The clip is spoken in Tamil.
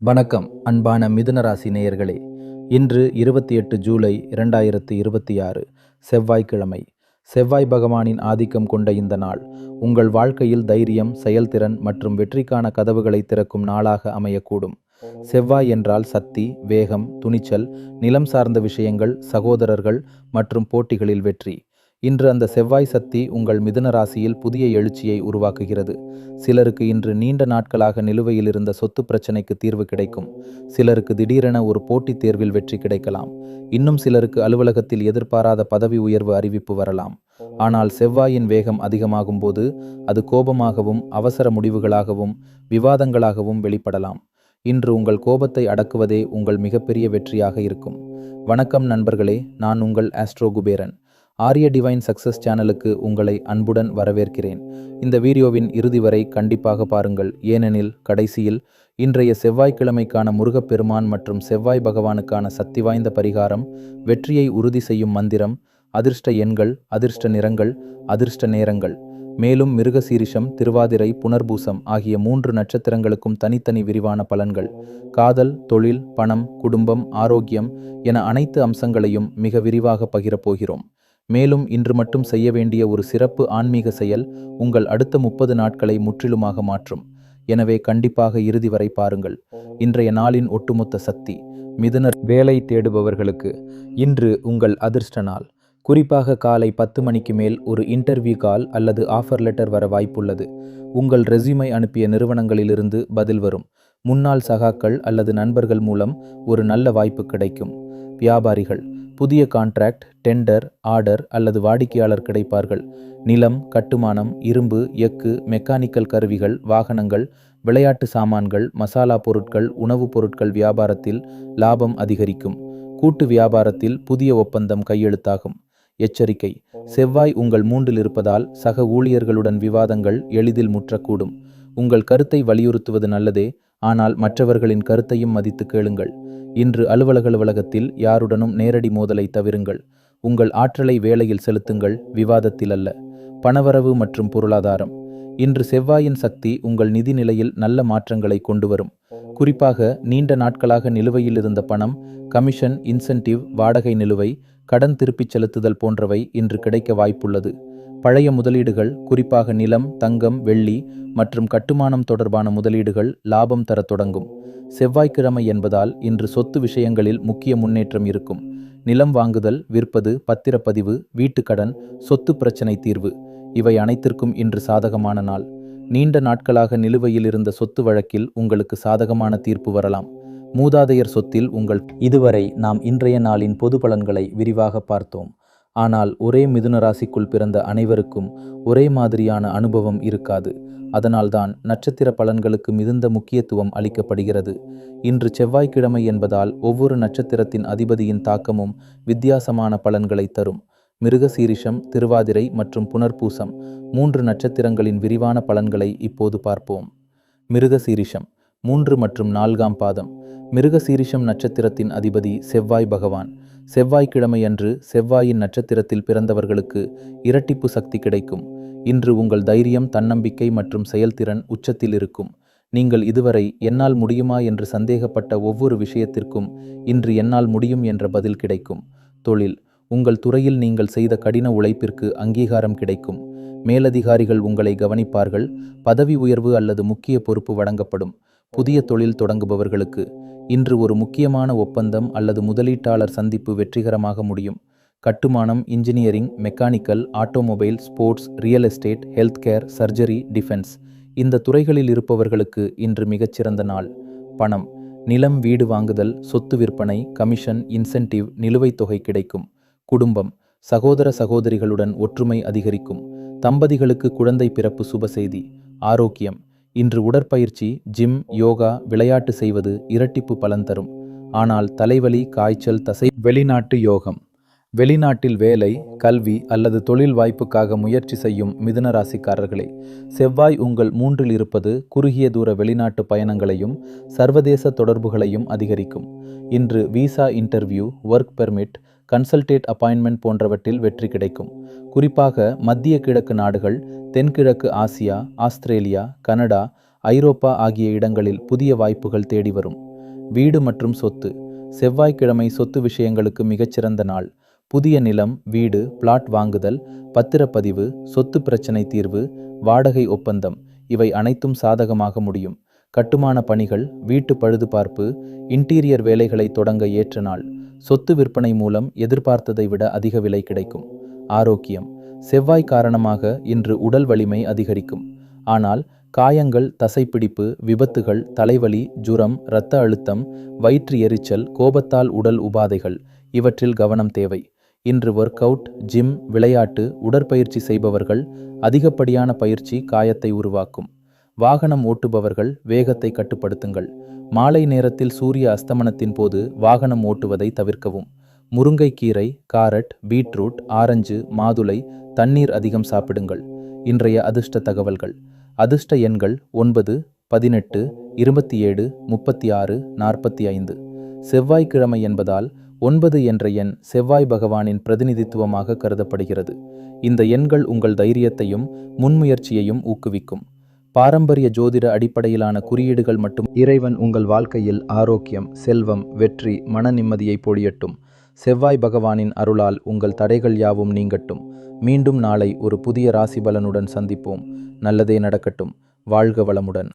வணக்கம் அன்பான மிதுன ராசி நேயர்களே. இன்று 28 ஜூலை 2026 செவ்வாய்க்கிழமை. செவ்வாய் பகவானின் ஆதிக்கம் கொண்ட இந்த நாள் உங்கள் வாழ்க்கையில் தைரியம், செயல்திறன் மற்றும் வெற்றிக்கான கதவுகளை திறக்கும் நாளாக அமையக்கூடும். செவ்வாய் என்றால் சக்தி, வேகம், துணிச்சல், நிலம் சார்ந்த விஷயங்கள், சகோதரர்கள் மற்றும் போட்டிகளில் வெற்றி. இன்று அந்த செவ்வாய் சக்தி உங்கள் மிதுன ராசியில் புதிய எழுச்சியை உருவாக்குகிறது. சிலருக்கு இன்று நீண்ட நாட்களாக நிலுவையில் இருந்த சொத்து பிரச்சனைக்கு தீர்வு கிடைக்கும். சிலருக்கு திடீரென ஒரு போட்டித் தேர்வில் வெற்றி கிடைக்கலாம். இன்னும் சிலருக்கு அலுவலகத்தில் எதிர்பாராத பதவி உயர்வு அறிவிப்பு வரலாம். ஆனால் செவ்வாயின் வேகம் அதிகமாகும் போது அது கோபமாகவும், அவசர முடிவுகளாகவும், விவாதங்களாகவும் வெளிப்படலாம். இன்று உங்கள் கோபத்தை அடக்குவதே உங்கள் மிகப்பெரிய வெற்றியாக இருக்கும். வணக்கம் நண்பர்களே, நான் உங்கள் ஆஸ்ட்ரோ குபேரன். ஆரிய டிவைன் சக்சஸ் சேனலுக்கு உங்களை அன்புடன் வரவேற்கிறேன். இந்த வீடியோவின் இறுதி வரை கண்டிப்பாக பாருங்கள். ஏனெனில் கடைசியில் இன்றைய செவ்வாய்க்கிழமைக்கான முருகப்பெருமான் மற்றும் செவ்வாய் பகவானுக்கான சக்தி வாய்ந்த பரிகாரம், வெற்றியை உறுதி செய்யும் மந்திரம், அதிர்ஷ்ட எண்கள், அதிர்ஷ்ட நிறங்கள், அதிர்ஷ்ட நேரங்கள், மேலும் மிருகசீரிஷம், திருவாதிரை, புனர்பூசம் ஆகிய 3 நட்சத்திரங்களுக்கும் தனித்தனி விரிவான பலன்கள், காதல், தொழில், பணம், குடும்பம், ஆரோக்கியம் என அனைத்து அம்சங்களையும் மிக விரிவாக பகிரப்போகிறோம். மேலும் இன்று மட்டும் செய்ய வேண்டிய ஒரு சிறப்பு ஆன்மீக செயல் உங்கள் அடுத்த 30 நாட்களை முற்றிலுமாக மாற்றும். எனவே கண்டிப்பாக இறுதி வரை பாருங்கள். இன்றைய நாளின் ஒட்டுமொத்த சக்தி. மிதுனர் வேலை தேடுபவர்களுக்கு இன்று உங்கள் அதிர்ஷ்ட நாள். குறிப்பாக காலை 10 மணிக்கு மேல் ஒரு இன்டர்வியூ கால் அல்லது ஆஃபர் லெட்டர் வர வாய்ப்புள்ளது. உங்கள் ரெஸ்யூமை அனுப்பிய நிறுவனங்களிலிருந்து பதில் வரும். முன்னாள் சகாக்கள் அல்லது நண்பர்கள் மூலம் ஒரு நல்ல வாய்ப்பு கிடைக்கும். வியாபாரிகள் புதிய கான்ட்ராக்ட், டெண்டர், ஆர்டர் அல்லது வாடிக்கையாளர் கிடைப்பார்கள். நிலம், கட்டுமானம், இரும்பு, எஃகு, மெக்கானிக்கல் கருவிகள், வாகனங்கள், விளையாட்டு சாமான்கள், மசாலா பொருட்கள், உணவுப் பொருட்கள் வியாபாரத்தில் லாபம் அதிகரிக்கும். கூட்டு வியாபாரத்தில் புதிய ஒப்பந்தம் கையெழுத்தாகும். எச்சரிக்கை: செவ்வாய் உங்கள் 3இல் இருப்பதால் சக ஊழியர்களுடன் விவாதங்கள் எளிதில் முற்றக்கூடும். உங்கள் கருத்தை வலியுறுத்துவது நல்லதே, ஆனால் மற்றவர்களின் கருத்தையும் மதித்து கேளுங்கள். இன்று அலுவலகத்தில் யாருடனும் நேரடி மோதலை தவிருங்கள். உங்கள் ஆற்றலை வேலையில் செலுத்துங்கள், விவாதத்தில் அல்ல. பணவரவு மற்றும் பொருளாதாரம். இன்று செவ்வாயின் சக்தி உங்கள் நிதி நிலையில் நல்ல மாற்றங்களை கொண்டு வரும். குறிப்பாக நீண்ட நாட்களாக நிலுவையில் இருந்த பணம், கமிஷன், இன்சென்டிவ், வாடகை நிலுவை, கடன் திருப்பிச் செலுத்துதல் போன்றவை இன்று கிடைக்க வாய்ப்புள்ளது. பழைய முதலீடுகள், குறிப்பாக நிலம், தங்கம், வெள்ளி மற்றும் கட்டுமானம் தொடர்பான முதலீடுகள் லாபம் தரத் தொடங்கும். செவ்வாய்க்கிழமை என்பதால் இன்று சொத்து விஷயங்களில் முக்கிய முன்னேற்றம் இருக்கும். நிலம் வாங்குதல், விற்பது, பத்திரப்பதிவு, வீட்டுக்கடன், சொத்து பிரச்சனை தீர்வு இவை அனைத்திற்கும் இன்று சாதகமான நாள். நீண்ட நாட்களாக நிலுவையில் இருந்த சொத்து வழக்கில் உங்களுக்கு சாதகமான தீர்ப்பு வரலாம். மூதாதையர் சொத்தில் உங்கள் இதுவரை நாம் இன்றைய நாளின் பொது பலன்களை விரிவாக பார்த்தோம். ஆனால் ஒரே மிதுன ராசிக்குள் பிறந்த அனைவருக்கும் ஒரே மாதிரியான அனுபவம் இருக்காது. அதனால்தான் நட்சத்திர பலன்களுக்கு மிகுந்த முக்கியத்துவம் அளிக்கப்படுகிறது. இன்று செவ்வாய்க்கிழமை என்பதால் ஒவ்வொரு நட்சத்திரத்தின் அதிபதியின் தாக்கமும் வித்தியாசமான பலன்களை தரும். மிருகசீரிஷம், திருவாதிரை மற்றும் புனர்பூசம் 3 நட்சத்திரங்களின் விரிவான பலன்களை இப்போது பார்ப்போம். மிருகசீரிஷம் 3 மற்றும் 4ஆம் பாதம். மிருகசீரிஷம் நட்சத்திரத்தின் அதிபதி செவ்வாய் பகவான். செவ்வாய்க்கிழமை அன்று செவ்வாயின் நட்சத்திரத்தில் பிறந்தவர்களுக்கு இரட்டிப்பு சக்தி கிடைக்கும். இன்று உங்கள் தைரியம், தன்னம்பிக்கை மற்றும் செயல்திறன் உச்சத்தில் இருக்கும். நீங்கள் இதுவரை என்னால் முடியுமா என்று சந்தேகப்பட்ட ஒவ்வொரு விஷயத்திற்கும் இன்று என்னால் முடியும் என்ற பதில் கிடைக்கும். தொழில். உங்கள் துறையில் நீங்கள் செய்த கடின உழைப்பிற்கு அங்கீகாரம் கிடைக்கும். மேலதிகாரிகள் உங்களை கவனிப்பார்கள். பதவி உயர்வு அல்லது முக்கிய பொறுப்பு வழங்கப்படும். புதிய தொழில் தொடங்குபவர்களுக்கு இன்று ஒரு முக்கியமான ஒப்பந்தம் அல்லது முதலீட்டாளர் சந்திப்பு வெற்றிகரமாக முடியும். கட்டுமானம், engineering, mechanical, automobile, sports, real estate, health care, surgery, defence இந்த துறைகளில் இருப்பவர்களுக்கு இன்று மிகச்சிறந்த நாள். பணம். நிலம், வீடு வாங்குதல், சொத்து விற்பனை, கமிஷன், இன்சென்டிவ், நிலுவைத் தொகை கிடைக்கும். குடும்பம். சகோதர சகோதரிகளுடன் ஒற்றுமை அதிகரிக்கும். தம்பதிகளுக்கு குழந்தை பிறப்பு சுப செய்தி. ஆரோக்கியம். இன்று உடற்பயிற்சி, ஜிம், யோகா, விளையாட்டு செய்வது இரட்டிப்பு பலன் தரும். ஆனால் தலைவலி, காய்ச்சல், தசை. வெளிநாட்டு யோகம். வெளிநாட்டில் வேலை, கல்வி அல்லது தொழில் வாய்ப்புக்காக முயற்சி செய்யும் மிதுன ராசிக்காரர்களே, செவ்வாய் உங்கள் 3இல் இருப்பது குறுகிய தூர வெளிநாட்டு பயணங்களையும் சர்வதேச தொடர்புகளையும் அதிகரிக்கும். இன்று visa interview, work permit, consolidated appointment போன்றவற்றில் வெற்றி கிடைக்கும். குறிப்பாக மத்திய கிழக்கு நாடுகள், தென்கிழக்கு ஆசியா, ஆஸ்திரேலியா, கனடா, ஐரோப்பா ஆகிய இடங்களில் புதிய வாய்ப்புகள் தேடி வரும். வீடு மற்றும் சொத்து. செவ்வாய்க்கிழமை சொத்து விஷயங்களுக்கு மிகச்சிறந்த நாள். புதிய நிலம், வீடு, பிளாட் வாங்குதல், பத்திரப்பதிவு, சொத்து பிரச்சனை தீர்வு, வாடகை ஒப்பந்தம் இவை அனைத்தும் சாதகமாக முடியும். கட்டுமான பணிகள், வீட்டு பழுதுபார்ப்பு, இன்டீரியர் வேலைகளை தொடங்க ஏற்ற நாள். சொத்து விற்பனை மூலம் எதிர்பார்த்ததை விட அதிக விலை கிடைக்கும். ஆரோக்கியம். செவ்வாய் காரணமாக இன்று உடல் வலிமை அதிகரிக்கும். ஆனால் காயங்கள், தசைப்பிடிப்பு, விபத்துகள், தலைவலி, ஜுரம், இரத்த அழுத்தம், வயிற்று எரிச்சல், கோபத்தால் உடல் உபாதைகள் இவற்றில் கவனம் தேவை. இன்று ஒர்க் அவுட், ஜிம், விளையாட்டு, உடற்பயிற்சி செய்பவர்கள் அதிகப்படியான பயிற்சி காயத்தை உருவாக்கும். வாகனம் ஓட்டுபவர்கள் வேகத்தை கட்டுப்படுத்துங்கள். மாலை நேரத்தில் சூரிய அஸ்தமனத்தின் போது வாகனம் ஓட்டுவதை தவிர்க்கவும். முருங்கைக்கீரை, காரட், பீட்ரூட், ஆரஞ்சு, மாதுளை, தண்ணீர் அதிகம் சாப்பிடுங்கள். இன்றைய அதிர்ஷ்ட தகவல்கள். அதிர்ஷ்ட எண்கள் 9, 18, 27, 36, 45. செவ்வாய்க்கிழமை என்பதால் 9 என்ற எண் செவ்வாய் பகவானின் பிரதிநிதித்துவமாக கருதப்படுகிறது. இந்த எண்கள் உங்கள் தைரியத்தையும் முன்முயற்சியையும் ஊக்குவிக்கும். பாரம்பரிய ஜோதிட அடிப்படையிலான குறியீடுகள் மட்டும். இறைவன் உங்கள் வாழ்க்கையில் ஆரோக்கியம், செல்வம், வெற்றி, மன நிம்மதியை பொழியட்டும். செவ்வாய் பகவானின் அருளால் உங்கள் தடைகள் யாவும் நீங்கட்டும். மீண்டும் நாளை ஒரு புதிய ராசி பலனுடன் சந்திப்போம். நல்லதே நடக்கட்டும். வாழ்க வளமுடன்.